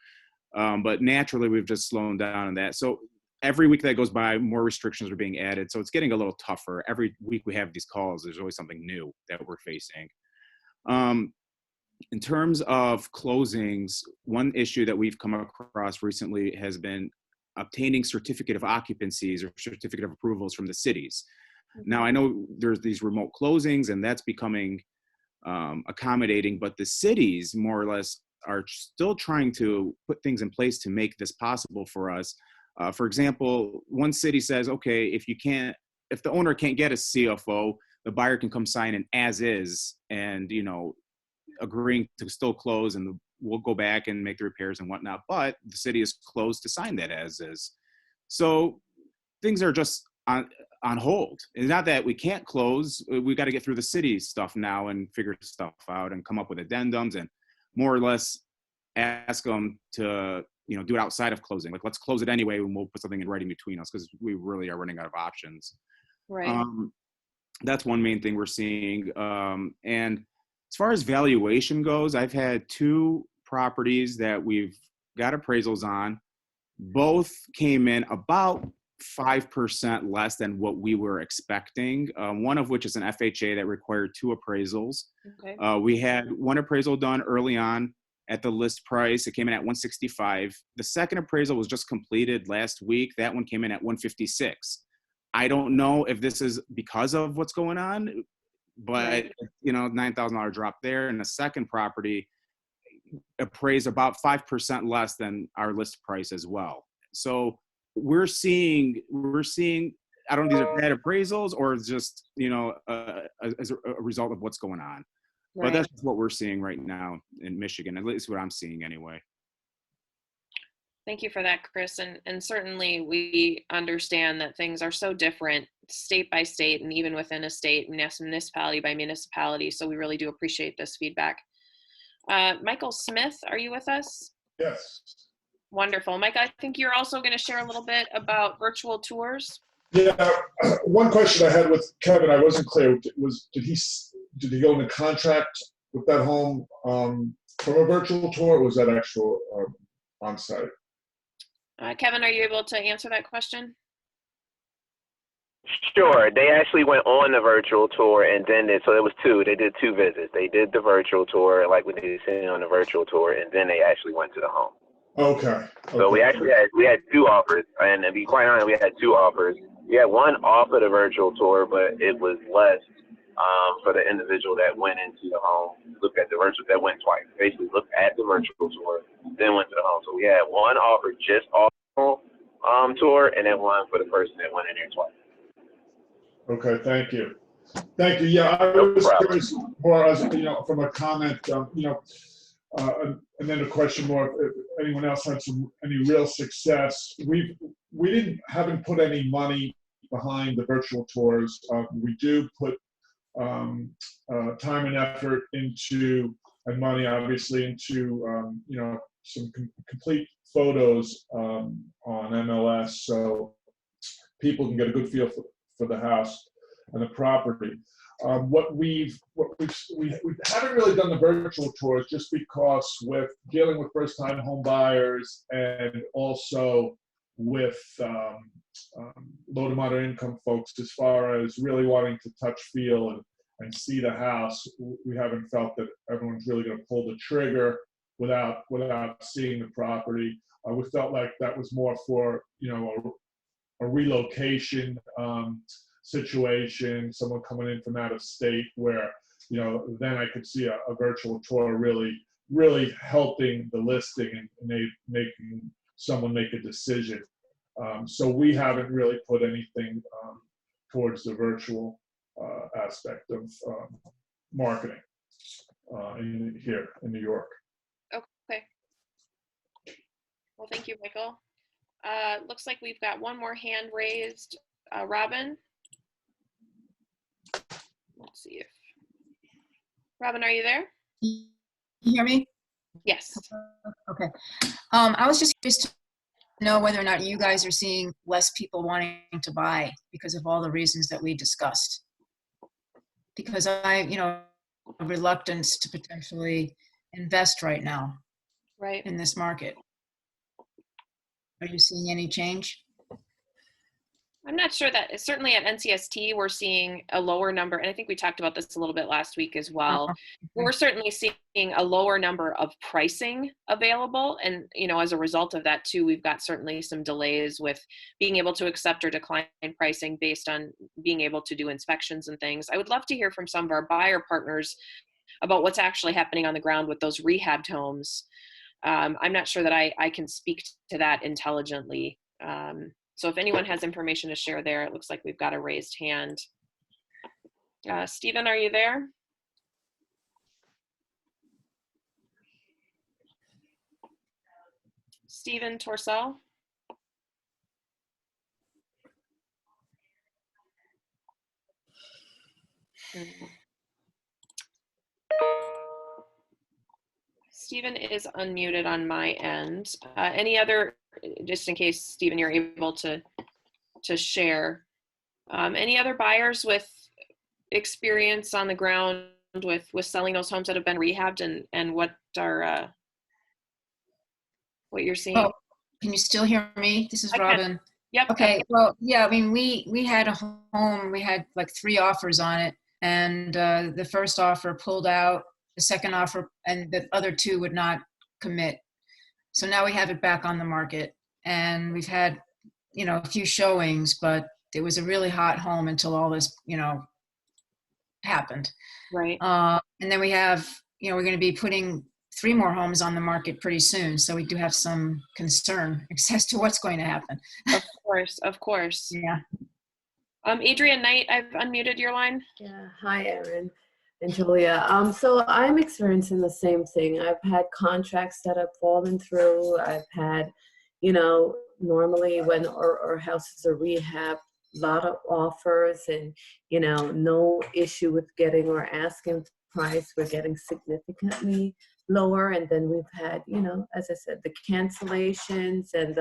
But naturally, we've just slowed down on that. So every week that goes by, more restrictions are being added. So it's getting a little tougher. Every week we have these calls, there's always something new that we're facing. In terms of closings, one issue that we've come across recently has been obtaining certificate of occupancies or certificate of approvals from the cities. Now, I know there's these remote closings and that's becoming accommodating, but the cities more or less are still trying to put things in place to make this possible for us. For example, one city says, okay, if the owner can't get a CFO, the buyer can come sign an as is and, agreeing to still close, and we'll go back and make the repairs and whatnot, but the city is closed to sign that as is. So things are just on hold. It's not that we can't close. We got to get through the city stuff now and figure stuff out and come up with addendums and more or less ask them to, do it outside of closing. Like, let's close it anyway, and we'll put something in writing between us because we really are running out of options. Right. That's one main thing we're seeing. And as far as valuation goes, I've had 2 properties that we've got appraisals on. Both came in about 5% less than what we were expecting. One of which is an FHA that required 2 appraisals. Okay. We had one appraisal done early on at the list price. It came in at $165. The second appraisal was just completed last week. That one came in at $156. I don't know if this is because of what's going on, but $9,000 drop there. And the second property appraised about 5% less than our list price as well. So we're seeing, I don't know if these are bad appraisals or just, as a result of what's going on. Right. But that's what we're seeing right now in Michigan, at least what I'm seeing anyway. Thank you for that, Chris. And certainly we understand that things are so different state by state and even within a state, municipality by municipality. So we really do appreciate this feedback. Michael Smith, are you with us? Yes. Wonderful. Mike, I think you're also going to share a little bit about virtual tours. Yeah. One question I had with Kevin, I wasn't clear. Did he go into contract with that home from a virtual tour, or was that actual on-site? Kevin, are you able to answer that question? Sure. They actually went on the virtual tour, and then so it was two. They did two visits. They did the virtual tour, like we did on the virtual tour, and then they actually went to the home. Okay. So we actually had two offers, and to be quite honest, we had two offers. We had one off of the virtual tour, but it was less for the individual that went into the home, looked at the virtual, that went twice. Basically looked at the virtual tour, then went to the home. So we had one offer just off the tour, and then one for the person that went in there twice. Okay, thank you. Thank you. Yeah, I was curious more as, from a comment, and then a question more if anyone else had any real success. We haven't put any money behind the virtual tours. We do put time and effort into, and money obviously into, some complete photos on MLS, so people can get a good feel for the house and the property. We haven't really done the virtual tours just because with dealing with first-time home buyers and also with low to moderate income folks, as far as really wanting to touch, feel, and see the house, we haven't felt that everyone's really going to pull the trigger without seeing the property. We felt like that was more for a relocation situation, someone coming in from out of state, where then I could see a virtual tour really helping the listing and making someone make a decision. So we haven't really put anything towards the virtual aspect of marketing here in New York. Okay. Well, thank you, Michael. Looks like we've got one more hand raised. Robin. Let's see if Robin, are you there? You hear me? Yes. Okay. I was just curious to know whether or not you guys are seeing less people wanting to buy because of all the reasons that we discussed. Because a reluctance to potentially invest right now, right, in this market. Are you seeing any change? I'm not sure that, certainly at NCST, we're seeing a lower number, and I think we talked about this a little bit last week as well. We're certainly seeing a lower number of pricing available, and as a result of that too, we've got certainly some delays with being able to accept or decline pricing based on being able to do inspections and things. I would love to hear from some of our buyer partners about what's actually happening on the ground with those rehabbed homes. I'm not sure that I can speak to that intelligently. So if anyone has information to share there, it looks like we've got a raised hand. Stephen, are you there? Stephen Torcell? Stephen is unmuted on my end. Any other, just in case, Stephen, you're able to share, any other buyers with experience on the ground with selling those homes that have been rehabbed, and what are what you're seeing? Oh, can you still hear me? This is Robin. Yep. Okay. Well, yeah, I mean, we had a home, we had like 3 offers on it, and the first offer pulled out, the second offer, and the other 2 would not commit. So now we have it back on the market, and we've had, a few showings, but it was a really hot home until all this, happened. Right. And then we have, we're going to be putting 3 more homes on the market pretty soon. So we do have some concern as to what's going to happen. Of course. Yeah. Adrienne Knight, I've unmuted your line. Yeah. Hi, Erin and Julia. So I'm experiencing the same thing. I've had contracts that have fallen through. I've had, normally when our houses are rehab, a lot of offers and, no issue with getting or asking price. We're getting significantly lower. And then we've had, as I said, the cancellations and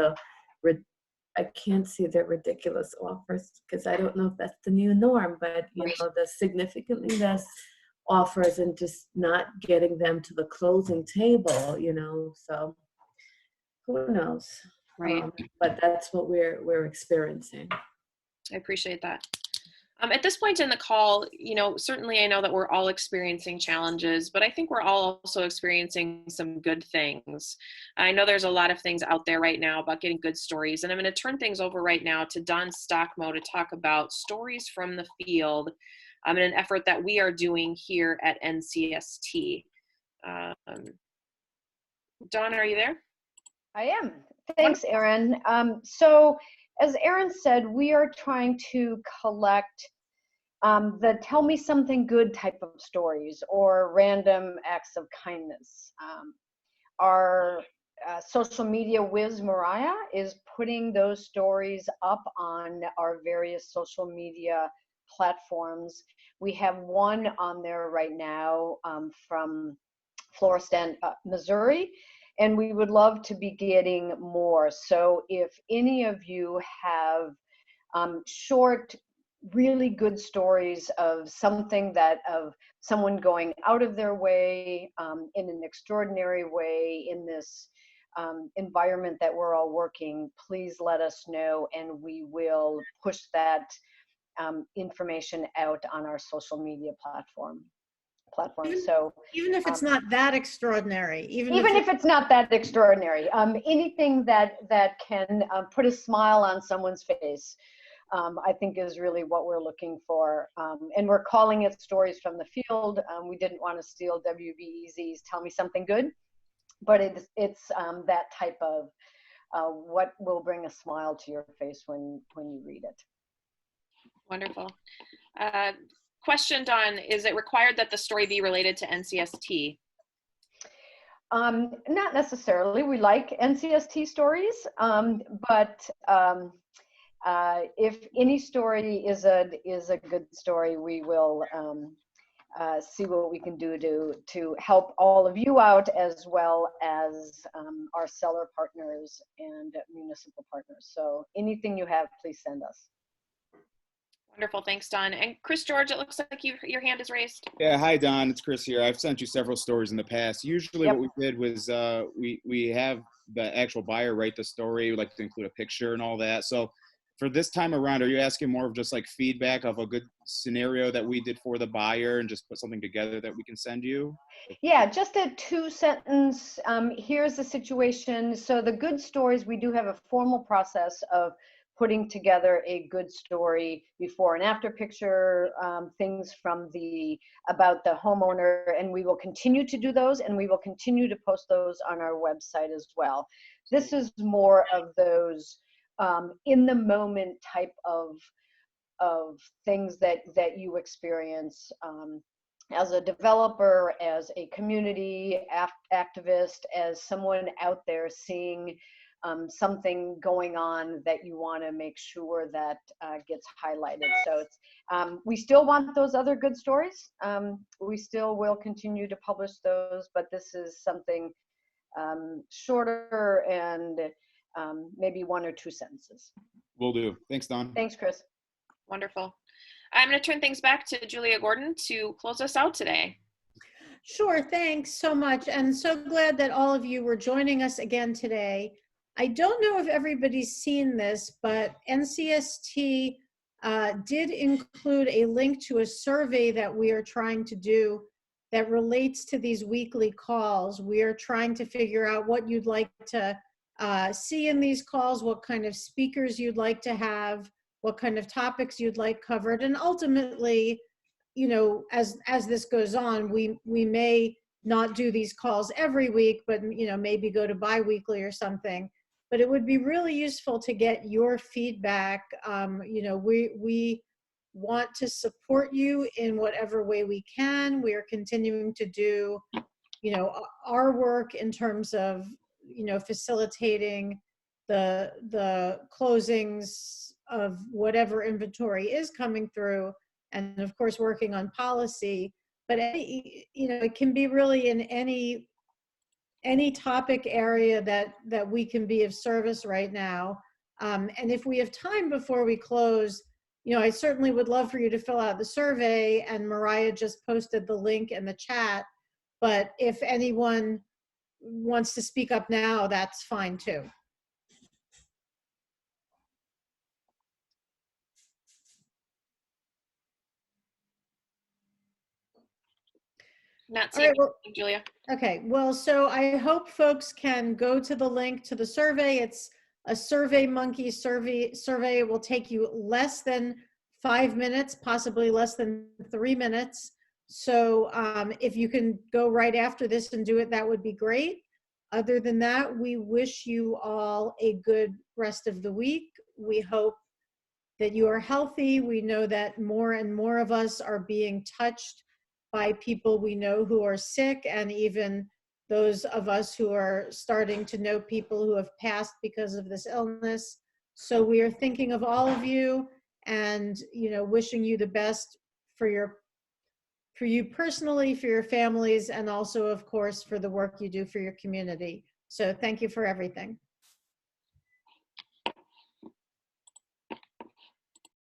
I can't see the ridiculous offers because I don't know if that's the new norm, but, the significantly less offers and just not getting them to the closing table, so who knows? Right. But that's what we're experiencing. I appreciate that. At this point in the call, certainly I know that we're all experiencing challenges, but I think we're all also experiencing some good things. I know there's a lot of things out there right now about getting good stories, and I'm going to turn things over right now to Don Stockmo to talk about stories from the field in an effort that we are doing here at NCST. Don, are you there? I am. Thanks, Erin. So as Erin said, we are trying to collect the tell me something good type of stories or random acts of kindness. Our social media whiz, Mariah, is putting those stories up on our various social media platforms. We have one on there right now from Floristan, Missouri, and we would love to be getting more. So if any of you have short, really good stories of something of someone going out of their way in an extraordinary way in this environment that we're all working, please let us know, and we will push that information out on our social media platform. So even if it's not that extraordinary, even if it's not that extraordinary, anything that can put a smile on someone's face, I think is really what we're looking for. And we're calling it Stories from the Field. We didn't want to steal WBEZ's Tell Me Something Good, but it's that type of what will bring a smile to your face when you read it. Wonderful. Question, Don, is it required that the story be related to NCST? Not necessarily. We like NCST stories, but if any story is a good story, we will see what we can do to help all of you out, as well as our seller partners and municipal partners. So anything you have, please send us. Wonderful, thanks, Don. And Chris George, it looks like your hand is raised. Yeah, hi Don, it's Chris here. I've sent you several stories in the past. Usually Yep. what we did was we have the actual buyer write the story. We like to include a picture and all that. So for this time around, are you asking more of just like feedback of a good scenario that we did for the buyer and just put something together that we can send you? Yeah, just a 2-sentence, here's the situation. So the good stories, we do have a formal process of putting together a good story, before and after picture, things from about the homeowner, and we will continue to do those, and we will continue to post those on our website as well. This is more of those in the moment type of things that you experience as a developer, as a community activist, as someone out there seeing something going on that you want to make sure that gets highlighted. So it's we still want those other good stories. We still will continue to publish those, but this is something shorter and maybe 1 or 2 sentences. Will do. Thanks, Don. Thanks, Chris. Wonderful. I'm going to turn things back to Julia Gordon to close us out today. Sure, thanks so much. And so glad that all of you were joining us again today. I don't know if everybody's seen this, but NCST did include a link to a survey that we are trying to do that relates to these weekly calls. We are trying to figure out what you'd like to see in these calls, what kind of speakers you'd like to have, what kind of topics you'd like covered. And ultimately, as this goes on, we may not do these calls every week, but maybe go to bi-weekly or something. But it would be really useful to get your feedback. We want to support you in whatever way we can. We are continuing to do, our work in terms of, facilitating the closings of whatever inventory is coming through, and of course working on policy. But it can be really in any topic area that we can be of service right now. And if we have time before we close, I certainly would love for you to fill out the survey, and Mariah just posted the link in the chat. But if anyone wants to speak up now, that's fine too. Not All seeing right, well, anything, Julia. okay, well, so I hope folks can go to the link to the survey. It's a SurveyMonkey survey. It will take you less than 5 minutes, possibly less than 3 minutes. So if you can go right after this and do it, that would be great. Other than that, we wish you all a good rest of the week. We hope that you are healthy. We know that more and more of us are being touched by people we know who are sick, and even those of us who are starting to know people who have passed because of this illness. So we are thinking of all of you and, you know, wishing you the best for you personally, for your families, and also, of course, for the work you do for your community. So thank you for everything.